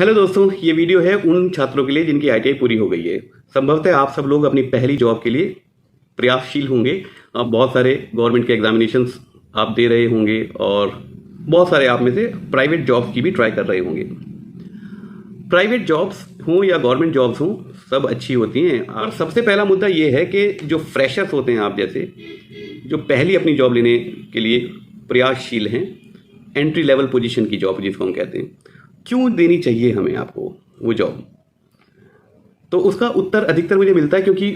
Hello दोस्तों, ये video है उन छात्रों के लिए जिनकी आईटीआई पूरी हो गई है। संभवतः आप सब लोग अपनी पहली जॉब के लिए प्रयासशील होंगे। आप बहुत सारे गवर्नमेंट के एग्जामिनेशंस आप दे रहे होंगे और बहुत सारे आप में से प्राइवेट जॉब्स की भी ट्राई कर रहे होंगे। प्राइवेट जॉब्स हों या गवर्नमेंट जॉब्स हों, सब अच्छी होती हैं। और सबसे पहला मुद्दा ये है कि जो फ्रेशर्स होते हैं, आप जैसे जो पहली अपनी जॉब लेने के लिए प्रयासशील हैं, एंट्री लेवल पोजीशन की जॉब जिसको हम कहते हैं, क्यों देनी चाहिए हमें आपको वो जॉब? तो उसका उत्तर अधिकतर मुझे मिलता है क्योंकि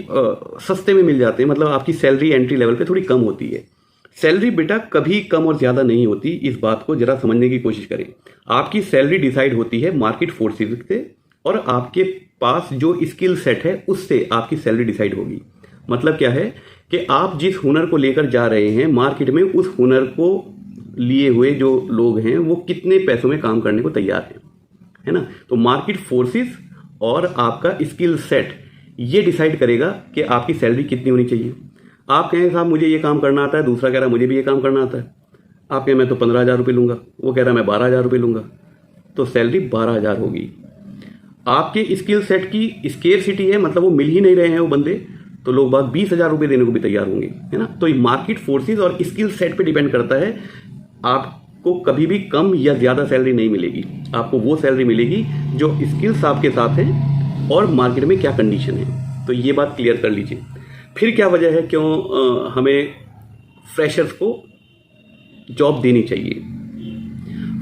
सस्ते में मिल जाते हैं। मतलब आपकी सैलरी एंट्री लेवल पे थोड़ी कम होती है। सैलरी बेटा कभी कम और ज़्यादा नहीं होती, इस बात को ज़रा समझने की कोशिश करें। आपकी सैलरी डिसाइड होती है मार्केट फोर्सेस से, और आपके पास जो स्किल सेट है उससे आपकी सैलरी डिसाइड होगी। मतलब क्या है कि आप जिस हुनर को लेकर जा रहे हैं मार्केट में, उस हुनर को लिए हुए जो लोग हैं वो कितने पैसों में काम करने को तैयार हैं, है ना। तो मार्केट फोर्सेस और आपका स्किल सेट ये डिसाइड करेगा कि आपकी सैलरी कितनी होनी चाहिए। आप कहें साहब मुझे ये काम करना आता है, दूसरा कह रहा है मुझे भी ये काम करना आता है। आप कहें मैं तो 15,000 रुपये लूँगा, वो कह रहा है मैं 12,000 रुपये लूँगा, तो सैलरी 12,000 होगी। आपके स्किल सेट की स्केर्सिटी है, मतलब वो मिल ही नहीं रहे हैं वो बंदे, तो लोग बात 20,000 रुपये देने को भी तैयार होंगे, है ना। तो ये मार्केट फोर्सेस और स्किल सेट पे डिपेंड करता है। आपको कभी भी कम या ज़्यादा सैलरी नहीं मिलेगी। आपको वो सैलरी मिलेगी जो स्किल्स आपके साथ हैं और मार्केट में क्या कंडीशन है। तो ये बात क्लियर कर लीजिए। फिर क्या वजह है क्यों हमें फ्रेशर्स को जॉब देनी चाहिए?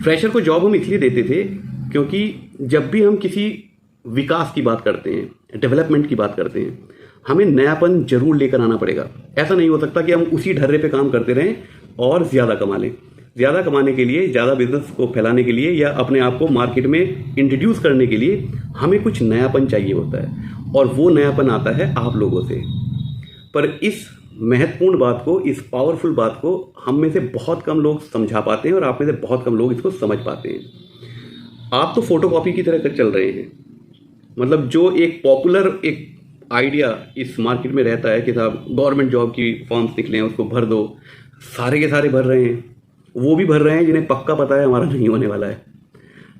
फ्रेशर को जॉब हम इसलिए देते थे क्योंकि जब भी हम किसी विकास की बात करते हैं, डेवलपमेंट की बात करते हैं, हमें नयापन जरूर लेकर आना पड़ेगा। ऐसा नहीं हो सकता कि हम उसी ढर्रे पे काम करते रहें और ज़्यादा कमा लें। ज़्यादा कमाने के लिए, ज़्यादा बिजनेस को फैलाने के लिए या अपने आप को मार्केट में इंट्रोड्यूस करने के लिए हमें कुछ नयापन चाहिए होता है, और वो नयापन आता है आप लोगों से। पर इस महत्वपूर्ण बात को, इस पावरफुल बात को हम में से बहुत कम लोग समझा पाते हैं और आप में से बहुत कम लोग इसको समझ पाते हैं। आप तो फोटोकॉपी की तरह चल रहे हैं। मतलब जो एक पॉपुलर एक आइडिया इस मार्केट में रहता है कि साहब गवर्नमेंट जॉब की फॉर्म्स निकले हैं उसको भर दो, सारे के सारे भर रहे हैं। वो भी भर रहे हैं जिन्हें पक्का पता है हमारा नहीं होने वाला है।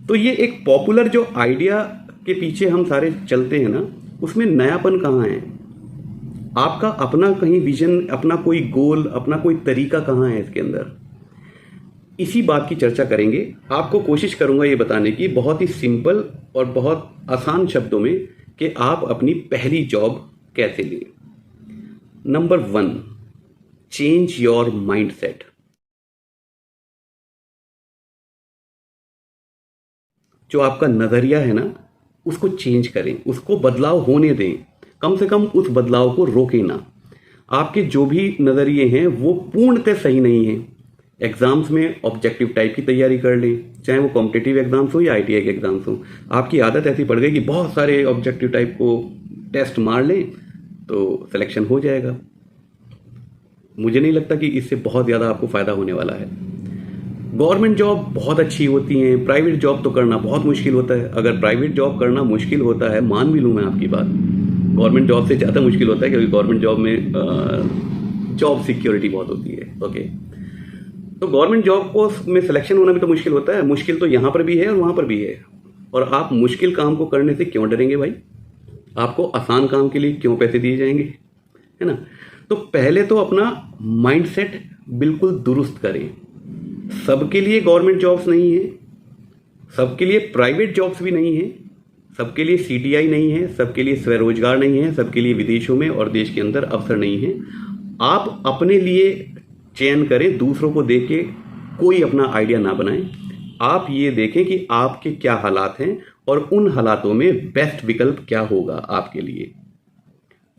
तो ये एक पॉपुलर जो आइडिया के पीछे हम सारे चलते हैं ना, उसमें नयापन कहाँ है? आपका अपना कहीं विजन, अपना कोई गोल, अपना कोई तरीका कहाँ है इसके अंदर? इसी बात की चर्चा करेंगे। आपको कोशिश करूंगा ये बताने की बहुत ही सिंपल और बहुत आसान शब्दों में कि आप अपनी पहली जॉब कैसे लें। Number 1, change your mindset. जो आपका नज़रिया है ना, उसको चेंज करें, उसको बदलाव होने दें। कम से कम उस बदलाव को रोकें ना। आपके जो भी नज़रिए हैं वो पूर्णतः सही नहीं हैं। एग्ज़ाम्स में ऑब्जेक्टिव टाइप की तैयारी कर लें, चाहे वो कॉम्पिटिटिव एग्ज़ाम्स हो या आईटीआई के एग्ज़ाम्स हो। आपकी आदत ऐसी पड़ गई कि बहुत सारे ऑब्जेक्टिव टाइप को टेस्ट मार लें तो सिलेक्शन हो जाएगा। मुझे नहीं लगता कि इससे बहुत ज़्यादा आपको फ़ायदा होने वाला है। गवर्नमेंट जॉब बहुत अच्छी होती हैं, प्राइवेट जॉब तो करना बहुत मुश्किल होता है। अगर प्राइवेट जॉब करना मुश्किल होता है, मान भी लूँ मैं आपकी बात, गवर्नमेंट जॉब से ज़्यादा मुश्किल होता है क्योंकि गवर्नमेंट जॉब में जॉब सिक्योरिटी बहुत होती है। ओके, तो गवर्नमेंट जॉब को में सिलेक्शन होना भी तो मुश्किल होता है। मुश्किल तो यहाँ पर भी है और वहाँ पर भी है। और आप मुश्किल काम को करने से क्यों डरेंगे भाई? आपको आसान काम के लिए क्यों पैसे दिए जाएंगे, है ना। तो पहले तो अपना माइंडसेट बिल्कुल दुरुस्त करें। सबके लिए गवर्नमेंट जॉब्स नहीं है, सबके लिए प्राइवेट जॉब्स भी नहीं है, सबके लिए सीटीआई नहीं है, सबके लिए स्वरोजगार नहीं है, सबके लिए विदेशों में और देश के अंदर अवसर नहीं है। आप अपने लिए चयन करें, दूसरों को देख के कोई अपना आइडिया ना बनाएं। आप ये देखें कि आपके क्या हालात हैं और उन हालातों में बेस्ट विकल्प क्या होगा आपके लिए।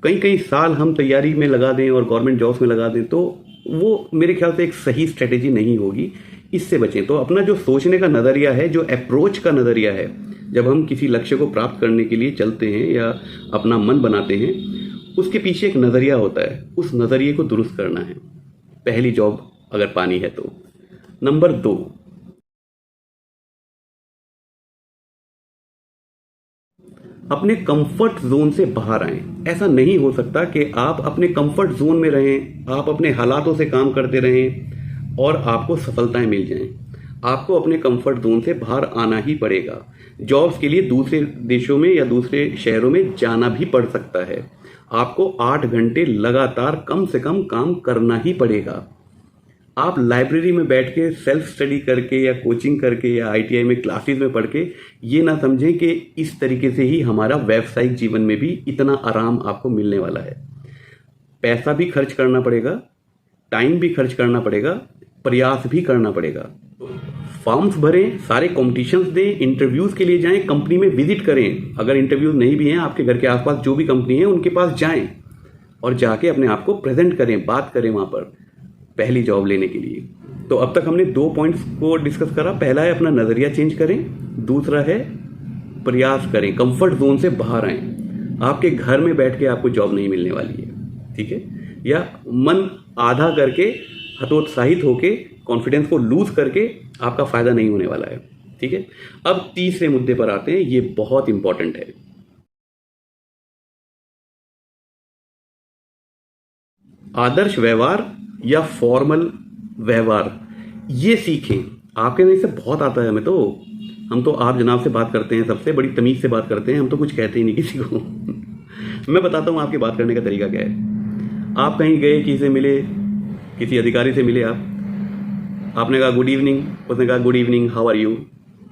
कई कई साल हम तैयारी में लगा दें और गवर्नमेंट जॉब्स में लगा दें तो वो मेरे ख्याल से एक सही स्ट्रेटेजी नहीं होगी। इससे बचें। तो अपना जो सोचने का नज़रिया है, जो अप्रोच का नज़रिया है, जब हम किसी लक्ष्य को प्राप्त करने के लिए चलते हैं या अपना मन बनाते हैं, उसके पीछे एक नज़रिया होता है। उस नज़रिए को दुरुस्त करना है पहली जॉब अगर पानी है तो। नंबर 2, अपने कंफर्ट जोन से बाहर आएं। ऐसा नहीं हो सकता कि आप अपने कंफर्ट जोन में रहें, आप अपने हालातों से काम करते रहें और आपको सफलताएं मिल जाएं। आपको अपने कंफर्ट जोन से बाहर आना ही पड़ेगा। जॉब्स के लिए दूसरे देशों में या दूसरे शहरों में जाना भी पड़ सकता है। आपको 8 घंटे लगातार कम से कम काम करना ही पड़ेगा। आप लाइब्रेरी में बैठ के सेल्फ स्टडी करके या कोचिंग करके या आईटीआई में क्लासेस में पढ़ के ये ना समझें कि इस तरीके से ही हमारा व्यावसायिक जीवन में भी इतना आराम आपको मिलने वाला है। पैसा भी खर्च करना पड़ेगा, टाइम भी खर्च करना पड़ेगा, प्रयास भी करना पड़ेगा। फॉर्म्स भरें, सारे कॉम्पिटिशन्स दें, इंटरव्यूज़ के लिए जाएं, कंपनी में विजिट करें। अगर इंटरव्यूज़ नहीं भी हैं, आपके घर के आसपास जो भी कंपनी है उनके पास जाएं और जाके अपने आप को प्रेजेंट करें, बात करें वहाँ पर पहली जॉब लेने के लिए। तो अब तक हमने 2 पॉइंट्स को डिस्कस करा। पहला है अपना नज़रिया चेंज करें, दूसरा है प्रयास करें, कंफर्ट जोन से बाहर आएँ। आपके घर में बैठ के आपको जॉब नहीं मिलने वाली है, ठीक है? या मन आधा करके, हतोत्साहित होके, कॉन्फिडेंस को लूज करके आपका फायदा नहीं होने वाला है, ठीक है? अब तीसरे मुद्दे पर आते हैं, ये बहुत इंपॉर्टेंट है। आदर्श व्यवहार या फॉर्मल व्यवहार, ये सीखें। आपके में से बहुत आता है। हमें तो, हम तो आप जनाब से बात करते हैं, सबसे बड़ी तमीज से बात करते हैं, हम तो कुछ कहते ही नहीं किसी को। मैं बताता हूँ आपकी बात करने का तरीका क्या है। आप कहीं गए, किसी से मिले, किसी अधिकारी से मिले, आपने कहा गुड इवनिंग, उसने कहा good evening, how are you?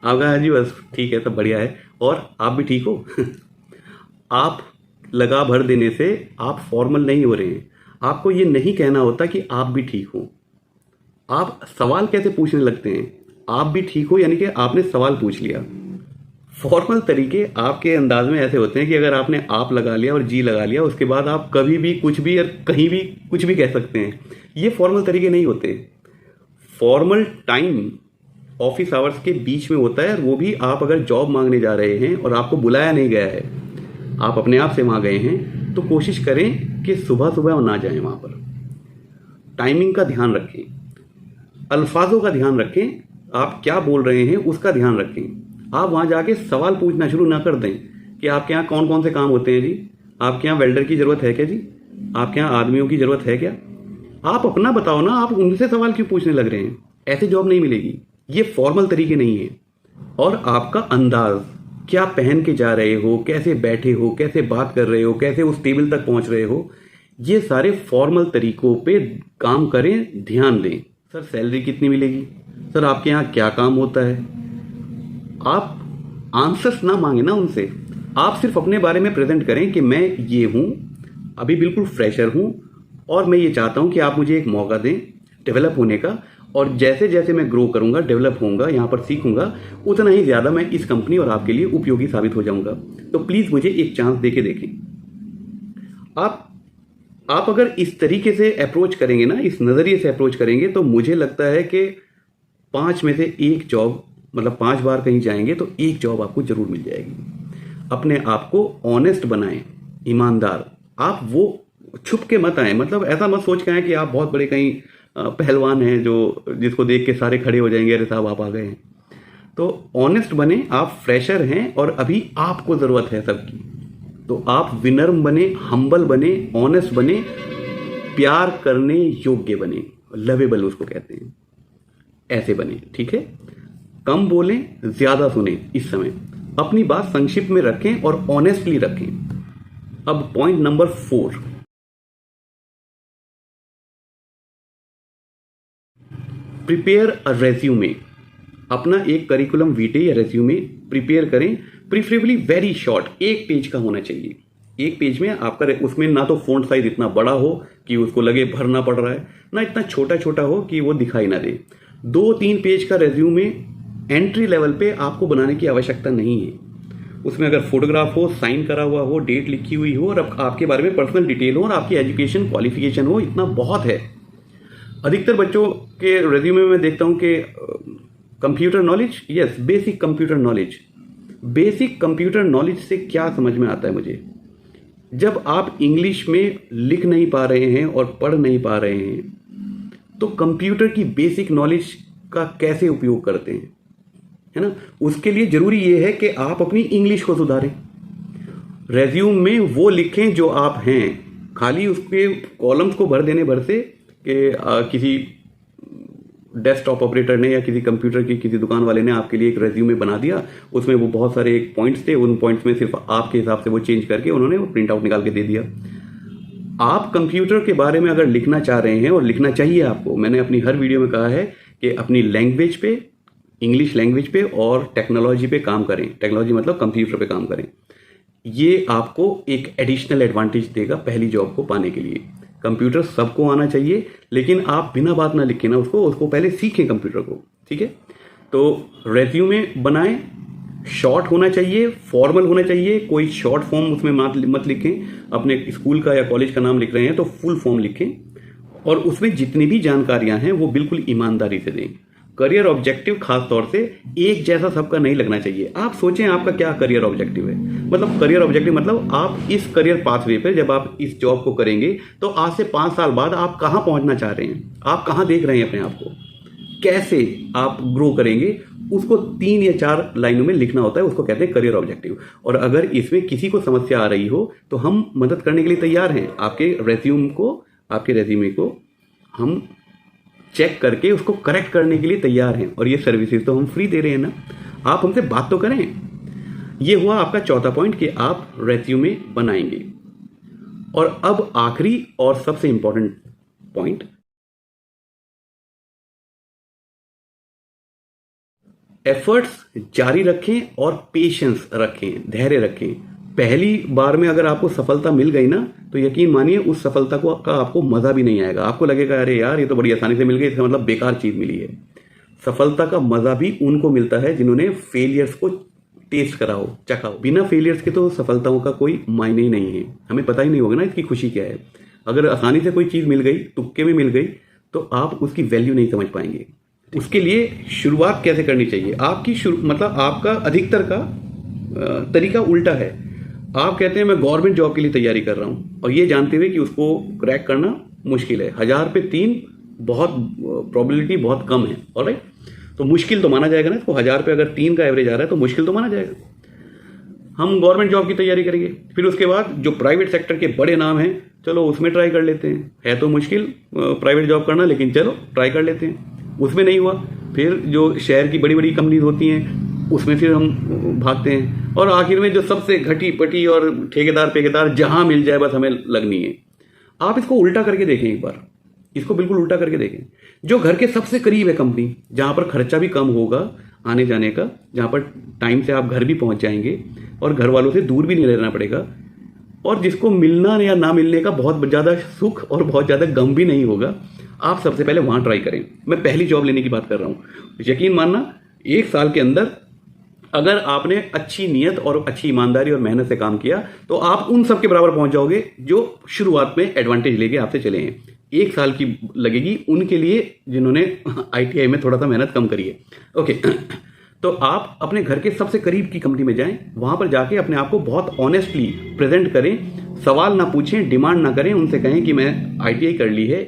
आप कहा जी बस ठीक है, सब बढ़िया है, और आप भी ठीक हो? आप लगा भर देने से आप फॉर्मल नहीं हो रहे हैं। आपको ये नहीं कहना होता कि आप भी ठीक हो। आप सवाल कैसे पूछने लगते हैं? आप भी ठीक हो यानी कि आपने सवाल पूछ लिया। फॉर्मल तरीके आपके अंदाज में ऐसे होते हैं कि अगर आपने आप लगा लिया और जी लगा लिया, उसके बाद आप कभी भी कुछ भी और कहीं भी कुछ भी कह सकते हैं। ये फॉर्मल तरीके नहीं होते। फॉर्मल टाइम ऑफिस आवर्स के बीच में होता है, और वो भी आप अगर जॉब मांगने जा रहे हैं और आपको बुलाया नहीं गया है, आप अपने आप से वहाँ गए हैं, तो कोशिश करें कि सुबह सुबह ना जाएं वहाँ पर। टाइमिंग का ध्यान रखें, अल्फाजों का ध्यान रखें, आप क्या बोल रहे हैं उसका ध्यान रखें। आप वहाँ जाके सवाल पूछना शुरू ना कर दें कि आपके यहाँ कौन कौन से काम होते हैं जी, आपके यहाँ वेल्डर की ज़रूरत है क्या जी, आपके यहाँ आदमियों की ज़रूरत है क्या। आप अपना बताओ ना, आप उनसे सवाल क्यों पूछने लग रहे हैं? ऐसे जॉब नहीं मिलेगी। ये फॉर्मल तरीके नहीं है। और आपका अंदाज, क्या पहन के जा रहे हो, कैसे बैठे हो, कैसे बात कर रहे हो, कैसे उस टेबल तक पहुंच रहे हो, ये सारे फॉर्मल तरीकों पे काम करें, ध्यान दें। सर सैलरी कितनी मिलेगी, सर आपके यहाँ क्या काम होता है, आप आंसर्स ना मांगे ना उनसे। आप सिर्फ अपने बारे में प्रेजेंट करें कि मैं ये हूँ, अभी बिल्कुल फ्रेशर हूँ, और मैं ये चाहता हूँ कि आप मुझे एक मौका दें डेवलप होने का, और जैसे जैसे मैं ग्रो करूँगा, डेवलप होऊंगा, यहाँ पर सीखूंगा, उतना ही ज़्यादा मैं इस कंपनी और आपके लिए उपयोगी साबित हो जाऊँगा। तो प्लीज़ मुझे एक चांस दे के देखें। आप अगर इस तरीके से अप्रोच करेंगे ना, इस नज़रिए से अप्रोच करेंगे, तो मुझे लगता है कि 5 में से 1 जॉब, मतलब 5 बार कहीं जाएंगे तो 1 जॉब आपको ज़रूर मिल जाएगी। अपने आप को ऑनेस्ट बनाएं, ईमानदार। आप वो छुप के मत आए, मतलब ऐसा मत सोच के आए कि आप बहुत बड़े कहीं पहलवान हैं जो जिसको देख के सारे खड़े हो जाएंगे, अरे साहब आप आ गए हैं। तो ऑनेस्ट बने, आप फ्रेशर हैं और अभी आपको ज़रूरत है सबकी। तो आप विनम्र बने, हम्बल बने, ऑनेस्ट बने, प्यार करने योग्य बने, लवेबल उसको कहते हैं, ऐसे बने, ठीक है? कम बोलें, ज़्यादा सुने। इस समय अपनी बात संक्षिप्त में रखें और ऑनेस्टली रखें। अब point number 4, prepare a resume. अपना एक करिकुलम वीटे या रेज्यूमे प्रिपेयर करें, प्रीफरेबली वेरी शॉर्ट, 1 पेज का होना चाहिए। 1 पेज में आपका, उसमें ना तो फ़ॉन्ट साइज इतना बड़ा हो कि उसको लगे भरना पड़ रहा है, ना इतना छोटा छोटा हो कि वो दिखाई ना दे। 2-3 पेज का रेज्यूमे एंट्री लेवल पे आपको बनाने की आवश्यकता नहीं है। उसमें अगर फोटोग्राफ हो, साइन करा हुआ हो, डेट लिखी हुई हो, और आपके बारे में पर्सनल डिटेल हो, और आपकी एजुकेशन क्वालिफिकेशन हो, इतना बहुत है। अधिकतर बच्चों के रेज्यूमे में मैं देखता हूं कि computer knowledge, yes, basic computer knowledge. Basic computer knowledge से क्या समझ में आता है मुझे? जब आप इंग्लिश में लिख नहीं पा रहे हैं और पढ़ नहीं पा रहे हैं, तो कंप्यूटर की बेसिक नॉलेज का कैसे उपयोग करते हैं, है ना? उसके लिए जरूरी ये है कि आप अपनी इंग्लिश को सुधारें। रेज्यूम में वो लिखें जो आप हैं, खाली उसके कॉलम्स को भर देने भर से कि किसी डेस्कटॉप ऑपरेटर ने या किसी कंप्यूटर की किसी दुकान वाले ने आपके लिए एक रेज्यूमे बना दिया, उसमें वो बहुत सारे एक पॉइंट्स थे, उन पॉइंट्स में सिर्फ आपके हिसाब से वो चेंज करके उन्होंने वो प्रिंट आउट निकाल के दे दिया। आप कंप्यूटर के बारे में अगर लिखना चाह रहे हैं, और लिखना चाहिए आपको, मैंने अपनी हर वीडियो में कहा है कि अपनी लैंग्वेज पे, इंग्लिश लैंग्वेज पे और टेक्नोलॉजी पे काम करें। टेक्नोलॉजी मतलब कंप्यूटर पे काम करें। ये आपको एक एडिशनल एडवांटेज देगा पहली जॉब को पाने के लिए। कंप्यूटर सबको आना चाहिए, लेकिन आप बिना बात ना लिखें ना उसको पहले सीखें कंप्यूटर को, ठीक है। तो रेज्यूमे बनाएं, शॉर्ट होना चाहिए, फॉर्मल होना चाहिए, कोई शॉर्ट फॉर्म उसमें मत लिखें। अपने स्कूल का या कॉलेज का नाम लिख रहे हैं तो फुल फॉर्म लिखें, और उसमें जितनी भी जानकारियां हैं वो बिल्कुल ईमानदारी से दें। करियर ऑब्जेक्टिव खास तौर से एक जैसा सबका नहीं लगना चाहिए। आप सोचें आपका क्या करियर ऑब्जेक्टिव है। मतलब करियर ऑब्जेक्टिव मतलब आप इस करियर पाथवे पे जब आप इस जॉब को करेंगे तो आज से 5 साल बाद आप कहां पहुंचना चाह रहे हैं, आप कहां देख रहे हैं अपने आप को, कैसे आप ग्रो करेंगे, उसको 3 या 4 लाइनों में लिखना होता है। उसको कहते हैं करियर ऑब्जेक्टिव। और अगर इसमें किसी को समस्या आ रही हो तो हम मदद करने के लिए तैयार हैं। आपके रेज्यूमे को हम चेक करके उसको करेक्ट करने के लिए तैयार हैं, और ये सर्विसेज तो हम फ्री दे रहे हैं ना। आप हमसे बात तो करें। ये हुआ आपका चौथा पॉइंट कि आप रेज्यूमे बनाएंगे। और अब आखिरी और सबसे इंपॉर्टेंट पॉइंट, एफर्ट्स जारी रखें और पेशेंस रखें, धैर्य रखें। पहली बार में अगर आपको सफलता मिल गई ना तो यकीन मानिए उस सफलता का आपको मजा भी नहीं आएगा। आपको लगेगा अरे यार ये तो बड़ी आसानी से मिल गई, इसका मतलब बेकार चीज मिली है। सफलता का मजा भी उनको मिलता है जिन्होंने फेलियर्स को टेस्ट करा हो, चखा हो। बिना फेलियर्स के तो सफलताओं का कोई मायने ही नहीं है। हमें पता ही नहीं होगा ना इसकी खुशी क्या है। अगर आसानी से कोई चीज मिल गई, तुक्के में मिल गई, तो आप उसकी वैल्यू नहीं समझ पाएंगे। उसके लिए शुरुआत कैसे करनी चाहिए, मतलब आपका अधिकतर का तरीका उल्टा है। आप कहते हैं मैं गवर्नमेंट जॉब के लिए तैयारी कर रहा हूं, और ये जानते हुए कि उसको क्रैक करना मुश्किल है। 1000 पे 3 बहुत प्रोबेबिलिटी बहुत कम है। ऑलराइट, तो मुश्किल तो माना जाएगा ना इसको। 1000 पे अगर 3 का एवरेज आ रहा है तो मुश्किल तो माना जाएगा। हम गवर्नमेंट जॉब की तैयारी करेंगे, फिर उसके बाद जो प्राइवेट सेक्टर के बड़े नाम हैं चलो उसमें ट्राई कर लेते हैं। है तो मुश्किल प्राइवेट जॉब करना, लेकिन चलो ट्राई कर लेते हैं। उसमें नहीं हुआ, फिर जो शहर की बड़ी बड़ी कंपनीज होती हैं उसमें फिर हम भागते हैं। और आखिर में जो सबसे घटी पटी और ठेकेदार जहां मिल जाए बस हमें लगनी है। आप इसको उल्टा करके देखें एक बार, इसको बिल्कुल उल्टा करके देखें। जो घर के सबसे करीब है कंपनी, जहां पर खर्चा भी कम होगा आने जाने का, जहां पर टाइम से आप घर भी पहुंच जाएंगे और घर वालों से दूर भी नहीं रहना पड़ेगा, और जिसको मिलना या ना मिलने का बहुत ज़्यादा सुख और बहुत ज़्यादा गम भी नहीं होगा, आप सबसे पहले वहां ट्राई करें। मैं पहली जॉब लेने की बात कर रहा हूं। यकीन मानना 1 साल के अंदर अगर आपने अच्छी नीयत और अच्छी ईमानदारी और मेहनत से काम किया तो आप उन सब के बराबर पहुंच जाओगे जो शुरुआत में एडवांटेज लेके आपसे चले हैं। 1 साल की लगेगी उनके लिए जिन्होंने ITI में थोड़ा सा मेहनत कम करी है। ओके, तो आप अपने घर के सबसे करीब की कंपनी में जाएं, वहां पर जाके अपने आप को बहुत ऑनेस्टली प्रेजेंट करें। सवाल ना पूछें, डिमांड ना करें। उनसे कहें कि मैं ITI कर ली है,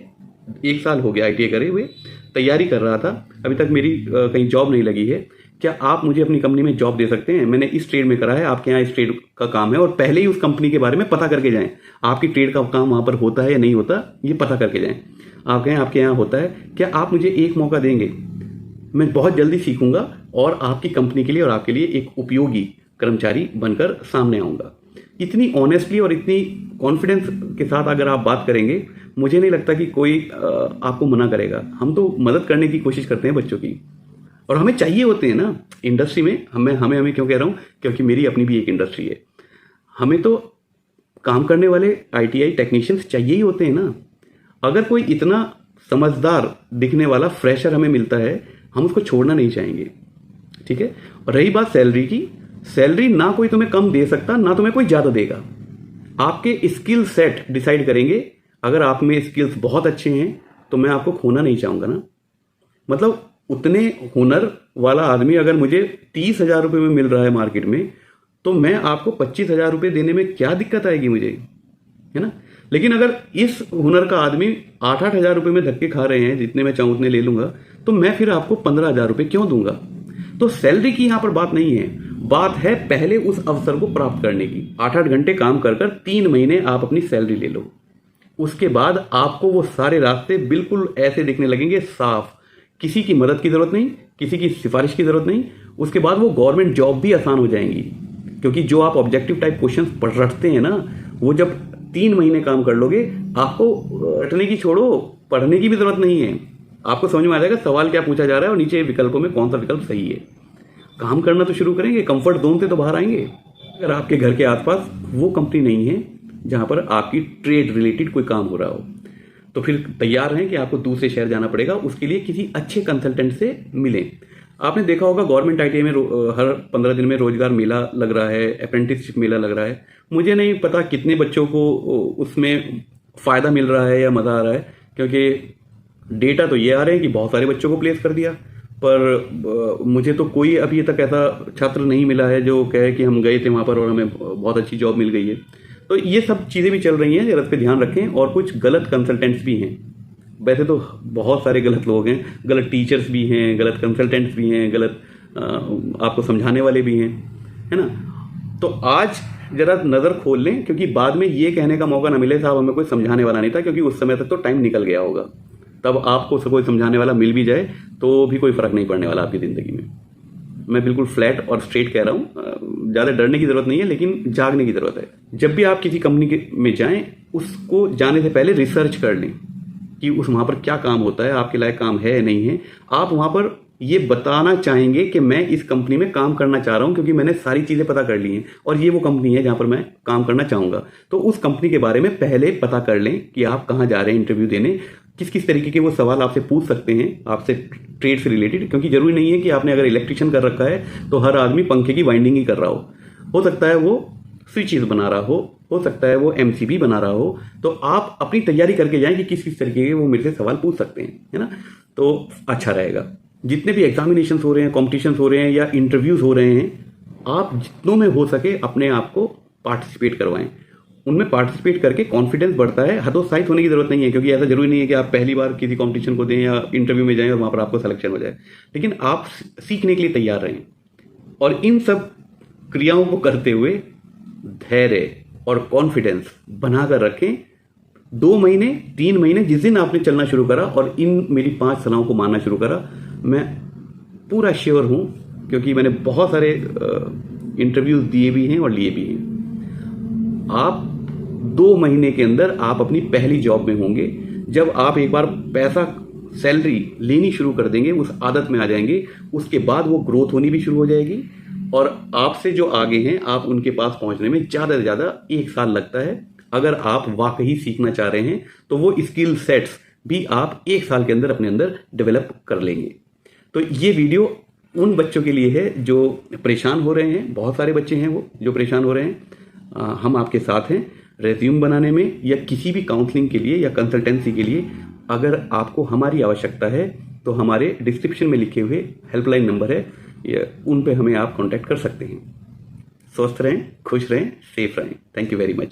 1 साल हो गया ITI करे हुए, तैयारी कर रहा था, अभी तक मेरी कहीं जॉब नहीं लगी है, क्या आप मुझे अपनी कंपनी में जॉब दे सकते हैं? मैंने इस ट्रेड में करा है, आपके यहाँ इस ट्रेड का काम है। और पहले ही उस कंपनी के बारे में पता करके जाएं, आपकी ट्रेड का काम वहां पर होता है या नहीं होता, ये पता करके जाएं। आप कहें आपके यहाँ होता है, क्या आप मुझे एक मौका देंगे? मैं बहुत जल्दी सीखूंगा और आपकी कंपनी के लिए और आपके लिए एक उपयोगी कर्मचारी बनकर सामने आऊंगा। इतनी ऑनेस्टली और इतनी कॉन्फिडेंस के साथ अगर आप बात करेंगे, मुझे नहीं लगता कि कोई आपको मना करेगा। हम तो मदद करने की कोशिश करते हैं बच्चों की, और हमें चाहिए होते हैं ना इंडस्ट्री में। हमें क्यों कह रहा हूं, क्योंकि मेरी अपनी भी एक इंडस्ट्री है। हमें तो काम करने वाले ITI टेक्नीशियंस चाहिए ही होते हैं ना। अगर कोई इतना समझदार दिखने वाला फ्रेशर हमें मिलता है, हम उसको छोड़ना नहीं चाहेंगे, ठीक है। और रही बात सैलरी की, सैलरी ना कोई तुम्हें कम दे सकता, ना तुम्हें कोई ज्यादा देगा। आपके स्किल सेट डिसाइड करेंगे। अगर आप में स्किल्स बहुत अच्छे हैं तो मैं आपको खोना नहीं चाहूंगा ना। मतलब उतने हुनर वाला आदमी अगर मुझे 30,000 रुपये में मिल रहा है मार्केट में, तो मैं आपको 25,000 रुपये देने में क्या दिक्कत आएगी मुझे, है ना। लेकिन अगर इस हुनर का आदमी 8-8 हजार रुपये में धक्के खा रहे हैं, जितने मैं चाहूं उतने ले लूंगा, तो मैं फिर आपको 15,000 रुपये क्यों दूंगा? तो सैलरी की यहां पर बात नहीं है, बात है पहले उस अवसर को प्राप्त करने की। 8-8 घंटे काम कर 3 महीने आप अपनी सैलरी ले लो। उसके बाद आपको वो सारे रास्ते बिल्कुल ऐसे दिखने लगेंगे साफ किसी की मदद की ज़रूरत नहीं, किसी की सिफारिश की ज़रूरत नहीं। उसके बाद वो गवर्नमेंट जॉब भी आसान हो जाएंगी, क्योंकि जो आप ऑब्जेक्टिव टाइप क्वेश्चन रटते हैं ना, वो जब 3 महीने काम कर लोगे, आपको रटने की छोड़ो, पढ़ने की भी ज़रूरत नहीं है। आपको समझ में आ जाएगा सवाल क्या पूछा जा रहा है और नीचे विकल्पों में कौन सा विकल्प सही है। काम करना तो शुरू करेंगे, कंफर्ट जोन से तो बाहर आएंगे। अगर आपके घर के आसपास वो कंपनी नहीं है जहां पर आपकी ट्रेड रिलेटेड कोई काम हो रहा हो, तो फिर तैयार रहें कि आपको दूसरे शहर जाना पड़ेगा। उसके लिए किसी अच्छे कंसल्टेंट से मिलें। आपने देखा होगा गवर्नमेंट आईटीआई में हर 15 दिन में रोजगार मेला लग रहा है, अप्रेंटिसशिप मेला लग रहा है। मुझे नहीं पता कितने बच्चों को उसमें फ़ायदा मिल रहा है या मज़ा आ रहा है, क्योंकि डेटा तो ये आ रहे हैं कि बहुत सारे बच्चों को प्लेस कर दिया, पर मुझे तो कोई अभी तक ऐसा छात्र नहीं मिला है जो कहे कि हम गए थे वहाँ पर और हमें बहुत अच्छी जॉब मिल गई है। तो ये सब चीज़ें भी चल रही हैं, जरा इस पे ध्यान रखें। और कुछ गलत कंसल्टेंट्स भी हैं, वैसे तो बहुत सारे गलत लोग हैं, गलत टीचर्स भी हैं, गलत कंसल्टेंट्स भी हैं, गलत आपको समझाने वाले भी हैं, है ना। तो आज जरा नज़र खोल लें, क्योंकि बाद में ये कहने का मौका ना मिले साहब हमें कोई समझाने वाला नहीं था, क्योंकि उस समय तक तो टाइम निकल गया होगा। तब आपको कोई समझाने वाला मिल भी जाए तो भी कोई फ़र्क नहीं पड़ने वाला आपकी ज़िंदगी में। मैं बिल्कुल फ्लैट और स्ट्रेट कह रहा हूँ, ज़्यादा डरने की ज़रूरत नहीं है, लेकिन जागने की ज़रूरत है। जब भी आप किसी कंपनी में जाएं, उसको जाने से पहले रिसर्च कर लें कि वहाँ पर क्या काम होता है, आपके लायक काम है या नहीं है। आप वहाँ पर ये बताना चाहेंगे कि मैं इस कंपनी में काम करना चाह रहा हूँ क्योंकि मैंने सारी चीज़ें पता कर ली हैं और ये वो कंपनी है जहाँ पर मैं काम करना चाहूँगा। तो उस कंपनी के बारे में पहले पता कर लें कि आप कहाँ जा रहे हैं इंटरव्यू देने, किस किस तरीके के वो सवाल आपसे पूछ सकते हैं, आपसे ट्रेड से रिलेटेड। क्योंकि जरूरी नहीं है कि आपने अगर इलेक्ट्रिशियन कर रखा है तो हर आदमी पंखे की वाइंडिंग ही कर रहा हो सकता है वो स्विचेस बना रहा हो सकता है वो एमसीबी बना रहा हो। तो आप अपनी तैयारी करके जाएं कि किस किस तरीके के वो मेरे से सवाल पूछ सकते हैं, है ना। तो अच्छा रहेगा। जितने भी एग्जामिनेशन हो रहे हैं, कॉम्पिटिशन हो रहे हैं या इंटरव्यूज हो रहे हैं, आप जितनों में हो सके अपने आप को पार्टिसिपेट करवाएं। उनमें पार्टिसिपेट करके कॉन्फिडेंस बढ़ता है। हतोत्साहित होने की जरूरत नहीं है, क्योंकि ऐसा जरूरी नहीं है कि आप पहली बार किसी कॉम्पिटिशन को दें या इंटरव्यू में जाएं और वहां पर आपको सिलेक्शन हो जाए, लेकिन आप सीखने के लिए तैयार रहें। और इन सब क्रियाओं को करते हुए धैर्य और कॉन्फिडेंस बनाकर रखें। 2 महीने 3 महीने जिस दिन आपने चलना शुरू करा और इन मेरी 5 सलाहों को मानना शुरू करा, मैं पूरा श्योर हूं, क्योंकि मैंने बहुत सारे इंटरव्यूज दिए भी हैं और लिए भी हैं। आप 2 महीने के अंदर आप अपनी पहली जॉब में होंगे। जब आप एक बार पैसा सैलरी लेनी शुरू कर देंगे, उस आदत में आ जाएंगे, उसके बाद वो ग्रोथ होनी भी शुरू हो जाएगी और आपसे जो आगे हैं आप उनके पास पहुंचने में ज़्यादा से ज़्यादा 1 साल लगता है। अगर आप वाकई सीखना चाह रहे हैं तो वो स्किल सेट्स भी आप 1 साल के अंदर अपने अंदर डेवलप कर लेंगे। तो ये वीडियो उन बच्चों के लिए है जो परेशान हो रहे हैं। बहुत सारे बच्चे हैं वो जो परेशान हो रहे हैं। हम आपके साथ हैं रेज्यूम बनाने में या किसी भी काउंसलिंग के लिए या कंसल्टेंसी के लिए। अगर आपको हमारी आवश्यकता है तो हमारे डिस्क्रिप्शन में लिखे हुए हेल्पलाइन नंबर है, उन पे हमें आप कांटेक्ट कर सकते हैं। स्वस्थ रहें, खुश रहें, सेफ रहें। Thank you very much.